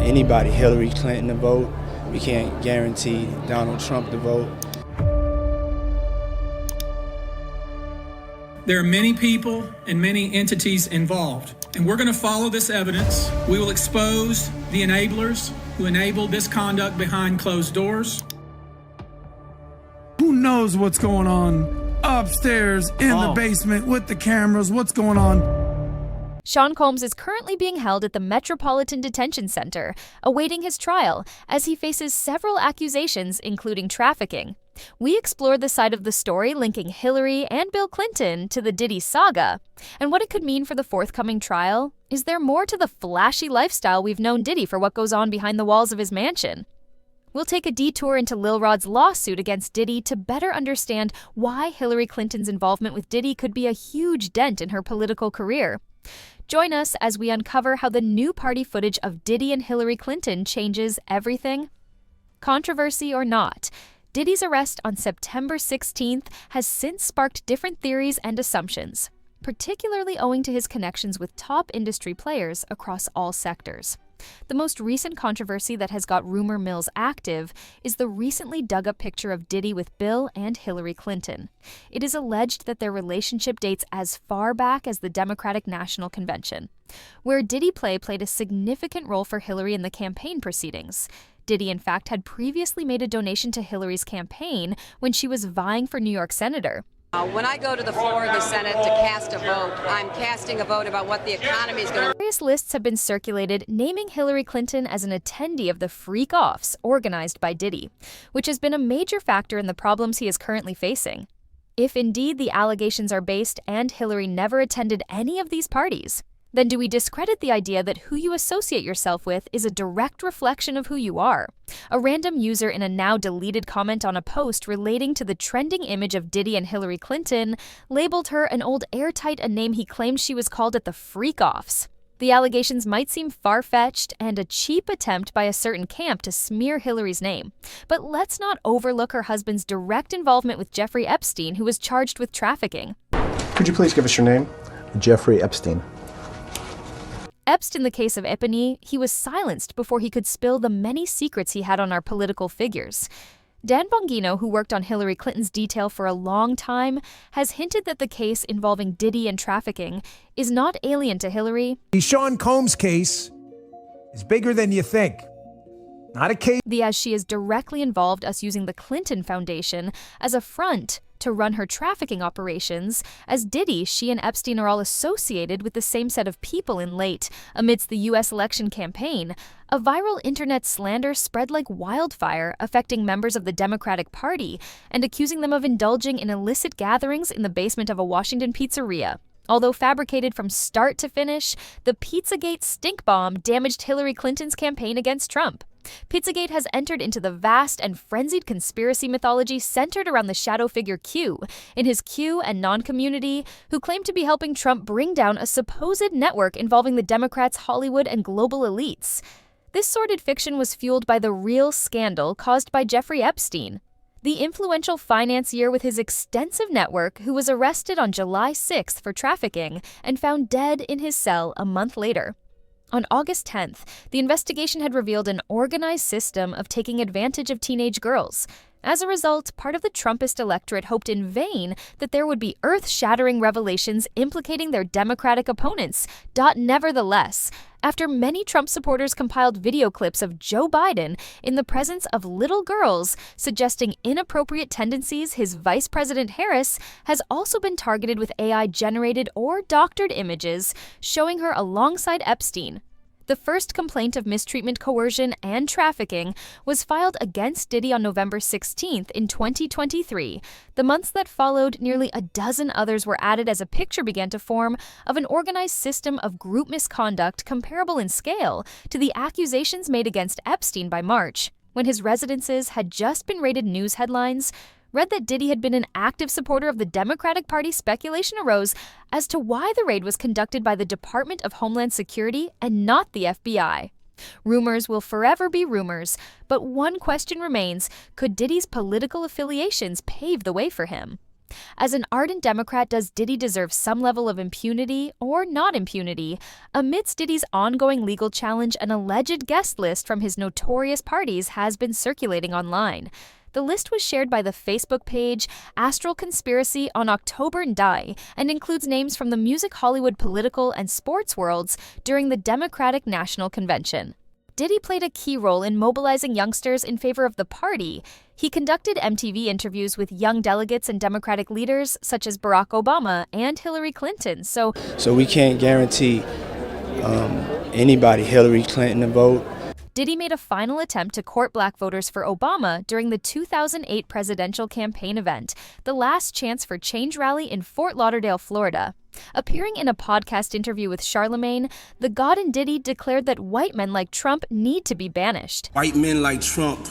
anybody, Hillary Clinton to vote. We can't guarantee Donald Trump to vote. There are many people and many entities involved, and we're going to follow this evidence. We will expose the enablers who enabled this conduct behind closed doors. Who knows what's going on upstairs in the basement with the cameras? What's going on? Sean Combs is currently being held at the Metropolitan Detention Center, awaiting his trial, as he faces several accusations, including trafficking. We explore the side of the story linking Hillary and Bill Clinton to the Diddy saga, and what it could mean for the forthcoming trial. Is there more to the flashy lifestyle we've known Diddy for what goes on behind the walls of his mansion? We'll take a detour into Lil Rod's lawsuit against Diddy to better understand why Hillary Clinton's involvement with Diddy could be a huge dent in her political career. Join us as we uncover how the new party footage of Diddy and Hillary Clinton changes everything. Controversy or not, Diddy's arrest on September 16th has since sparked different theories and assumptions, particularly owing to his connections with top industry players across all sectors. The most recent controversy that has got rumor mills active is the recently dug-up picture of Diddy with Bill and Hillary Clinton. It is alleged that their relationship dates as far back as the Democratic National Convention, where Diddy played a significant role for Hillary in the campaign proceedings. Diddy, in fact, had previously made a donation to Hillary's campaign when she was vying for New York Senator. When I go to the floor of the Senate to cast a vote, I'm casting a vote about what the economy is going to... Various lists have been circulated naming Hillary Clinton as an attendee of the freak-offs organized by Diddy, which has been a major factor in the problems he is currently facing. If indeed the allegations are based and Hillary never attended any of these parties, then do we discredit the idea that who you associate yourself with is a direct reflection of who you are? A random user in a now-deleted comment on a post relating to the trending image of Diddy and Hillary Clinton labeled her an old airtight, a name he claimed she was called at the freak-offs. The allegations might seem far-fetched and a cheap attempt by a certain camp to smear Hillary's name. But let's not overlook her husband's direct involvement with Jeffrey Epstein, who was charged with trafficking. Could you please give us your name? Jeffrey Epstein. In the case of Epony, he was silenced before he could spill the many secrets he had on our political figures. Dan Bongino, who worked on Hillary Clinton's detail for a long time, has hinted that the case involving Diddy and trafficking is not alien to Hillary. The Sean Combs case is bigger than you think. Not a case. As she is directly involved, us using the Clinton Foundation as a front to run her trafficking operations. As Diddy, she and Epstein are all associated with the same set of people in late, amidst the U.S. election campaign. A viral internet slander spread like wildfire, affecting members of the Democratic Party and accusing them of indulging in illicit gatherings in the basement of a Washington pizzeria. Although fabricated from start to finish, the Pizzagate stink bomb damaged Hillary Clinton's campaign against Trump. Pizzagate has entered into the vast and frenzied conspiracy mythology centered around the shadow figure Q, in his Q and non-community, who claim to be helping Trump bring down a supposed network involving the Democrats' Hollywood and global elites. This sordid fiction was fueled by the real scandal caused by Jeffrey Epstein, the influential financier with his extensive network, who was arrested on July 6th for trafficking and found dead in his cell a month later. On August 10th, the investigation had revealed an organized system of taking advantage of teenage girls. As a result, part of the Trumpist electorate hoped in vain that there would be earth-shattering revelations implicating their Democratic opponents. Nevertheless, after many Trump supporters compiled video clips of Joe Biden in the presence of little girls suggesting inappropriate tendencies, his Vice President Harris has also been targeted with AI-generated or doctored images showing her alongside Epstein. The first complaint of mistreatment, coercion, and trafficking was filed against Diddy on November 16th in 2023. The months that followed, nearly a dozen others were added as a picture began to form of an organized system of group misconduct comparable in scale to the accusations made against Epstein by March, when his residences had just been raided. News headlines read that Diddy had been an active supporter of the Democratic Party. Speculation arose as to why the raid was conducted by the Department of Homeland Security and not the FBI. Rumors will forever be rumors, but one question remains: could Diddy's political affiliations pave the way for him? As an ardent Democrat, does Diddy deserve some level of impunity or not impunity? Amidst Diddy's ongoing legal challenge, an alleged guest list from his notorious parties has been circulating online. The list was shared by the Facebook page Astral Conspiracy on October Die and includes names from the music, Hollywood, political, and sports worlds during the Democratic National Convention. Diddy played a key role in mobilizing youngsters in favor of the party. He conducted MTV interviews with young delegates and Democratic leaders such as Barack Obama and Hillary Clinton. So we can't guarantee anybody, Hillary Clinton, to vote. Diddy made a final attempt to court black voters for Obama during the 2008 presidential campaign event, the Last Chance for Change rally in Fort Lauderdale, Florida. Appearing in a podcast interview with Charlemagne, the God and Diddy declared that white men like Trump need to be banished. White men like Trump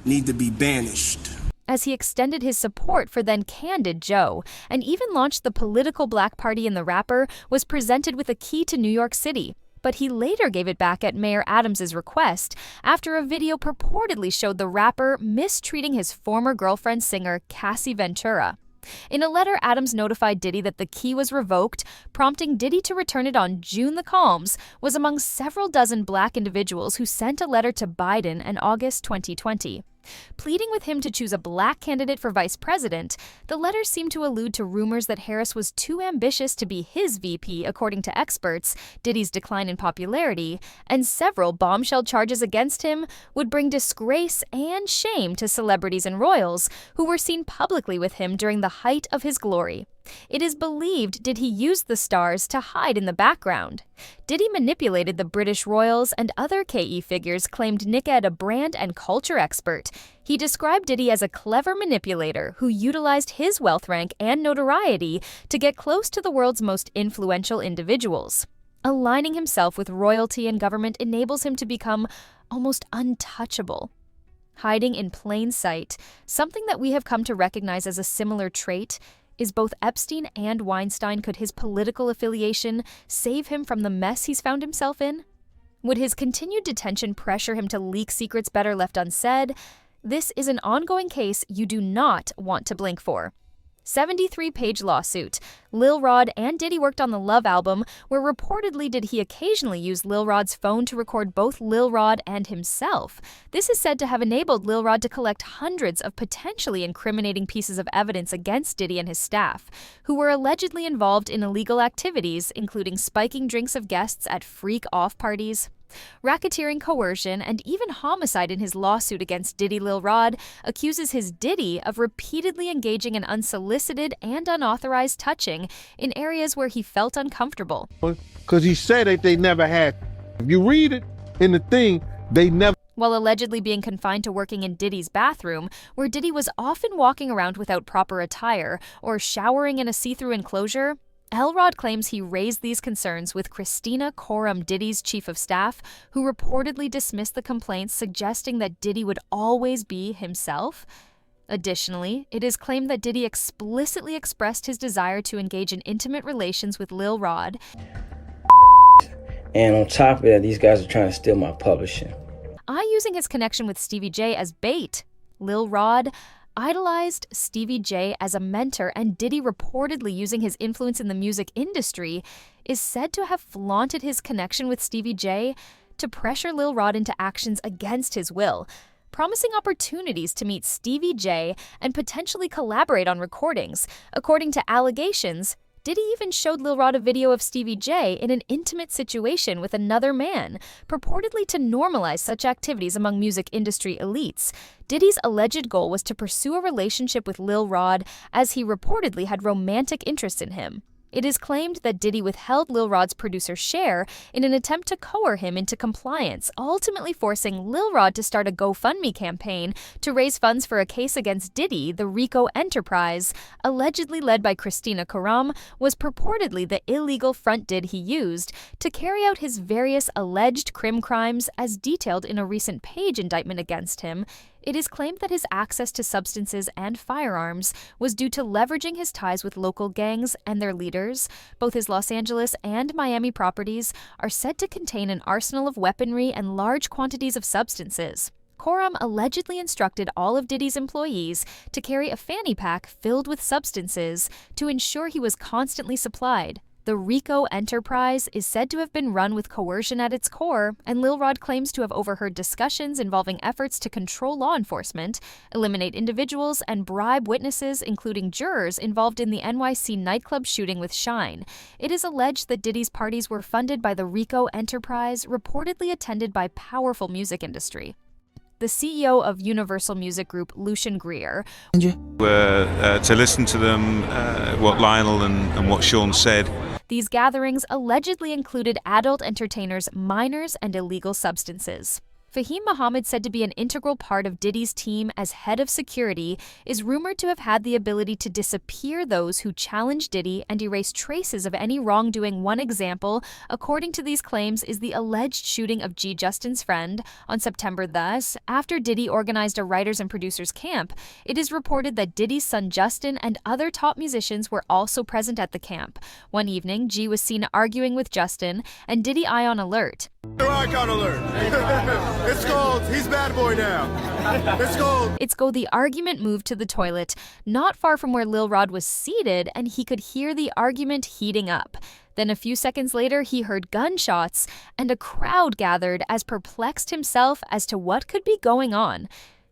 need to be banished. As he extended his support for then Candid Joe, and even launched the political black party in the rapper, was presented with a key to New York City. But he later gave it back at Mayor Adams' request after a video purportedly showed the rapper mistreating his former girlfriend singer Cassie Ventura. In a letter, Adams notified Diddy that the key was revoked, prompting Diddy to return it on June. The Calms was among several dozen black individuals who sent a letter to Biden in August 2020. Pleading with him to choose a black candidate for vice president, the letter seemed to allude to rumors that Harris was too ambitious to be his VP, according to experts, Diddy's decline in popularity, and several bombshell charges against him would bring disgrace and shame to celebrities and royals who were seen publicly with him during the height of his glory. It is believed Diddy used the stars to hide in the background. Diddy manipulated the British royals and other KE figures, claimed Nicked, a brand and culture expert. He described Diddy as a clever manipulator who utilized his wealth rank and notoriety to get close to the world's most influential individuals. Aligning himself with royalty and government enables him to become almost untouchable. Hiding in plain sight, something that we have come to recognize as a similar trait, is both Epstein and Weinstein. Could his political affiliation save him from the mess he's found himself in? Would his continued detention pressure him to leak secrets better left unsaid? This is an ongoing case you do not want to blink for. 73-page lawsuit. Lil Rod and Diddy worked on the Love album, where reportedly did he occasionally use Lil Rod's phone to record both Lil Rod and himself. This is said to have enabled Lil Rod to collect hundreds of potentially incriminating pieces of evidence against Diddy and his staff, who were allegedly involved in illegal activities, including spiking drinks of guests at freak-off parties, racketeering, coercion, and even homicide. In his lawsuit against Diddy, Lil Rod accuses his Diddy of repeatedly engaging in unsolicited and unauthorized touching in areas where he felt uncomfortable. Because he said that they never had. If you read it in the thing, they never. While allegedly being confined to working in Diddy's bathroom, where Diddy was often walking around without proper attire or showering in a see-through enclosure, Elrod claims he raised these concerns with Christina Coram, Diddy's chief of staff, who reportedly dismissed the complaints, suggesting that Diddy would always be himself. Additionally, it is claimed that Diddy explicitly expressed his desire to engage in intimate relations with Lil Rod. And on top of that, these guys are trying to steal my publishing. Using his connection with Stevie J as bait. Lil Rod idolized Stevie J as a mentor, and Diddy, reportedly using his influence in the music industry, is said to have flaunted his connection with Stevie J to pressure Lil Rod into actions against his will, promising opportunities to meet Stevie J and potentially collaborate on recordings. According to allegations, Diddy even showed Lil Rod a video of Stevie J in an intimate situation with another man, purportedly to normalize such activities among music industry elites. Diddy's alleged goal was to pursue a relationship with Lil Rod, as he reportedly had romantic interest in him. It is claimed that Diddy withheld Lil Rod's producer Cher in an attempt to coerce him into compliance, ultimately forcing Lil Rod to start a GoFundMe campaign to raise funds for a case against Diddy. The RICO enterprise, allegedly led by Christina Coram, was purportedly the illegal front he used to carry out his various alleged crimes, as detailed in a recent Page indictment against him. It is claimed that his access to substances and firearms was due to leveraging his ties with local gangs and their leaders. Both his Los Angeles and Miami properties are said to contain an arsenal of weaponry and large quantities of substances. Coram allegedly instructed all of Diddy's employees to carry a fanny pack filled with substances to ensure he was constantly supplied. The RICO enterprise is said to have been run with coercion at its core, and Lil Rod claims to have overheard discussions involving efforts to control law enforcement, eliminate individuals, and bribe witnesses, including jurors involved in the NYC nightclub shooting with Shine. It is alleged that Diddy's parties were funded by the RICO enterprise, reportedly attended by powerful music industry. The CEO of Universal Music Group, Lucian Greer, to listen to them, what Lionel and what Sean said. These gatherings allegedly included adult entertainers, minors, and illegal substances. Fahim Muhammad, said to be an integral part of Diddy's team as head of security, is rumored to have had the ability to disappear those who challenge Diddy and erase traces of any wrongdoing. One example, according to these claims, is the alleged shooting of G. Justin's friend on September. Thus, after Diddy organized a writers and producers camp, it is reported that Diddy's son Justin and other top musicians were also present at the camp. One evening, G was seen arguing with Justin, and Diddy eye on alert. Icon alert. It's called, he's bad boy now. It's go the argument moved to the toilet, not far from where Lil Rod was seated, and he could hear the argument heating up. Then a few seconds later, he heard gunshots, and a crowd gathered as perplexed himself as to what could be going on.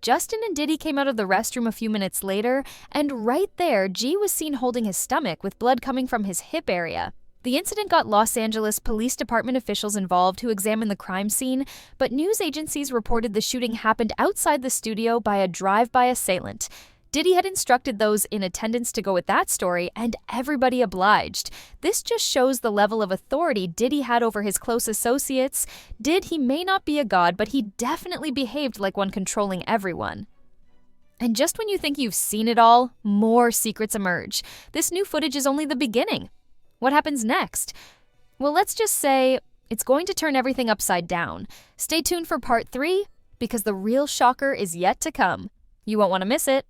Justin and Diddy came out of the restroom a few minutes later, and right there, G was seen holding his stomach with blood coming from his hip area. The incident got Los Angeles Police Department officials involved who examined the crime scene, but news agencies reported the shooting happened outside the studio by a drive-by assailant. Diddy had instructed those in attendance to go with that story, and everybody obliged. This just shows the level of authority Diddy had over his close associates. He may not be a god, but he definitely behaved like one controlling everyone. And just when you think you've seen it all, more secrets emerge. This new footage is only the beginning. What happens next? Well, let's just say it's going to turn everything upside down. Stay tuned for part 3, because the real shocker is yet to come. You won't want to miss it.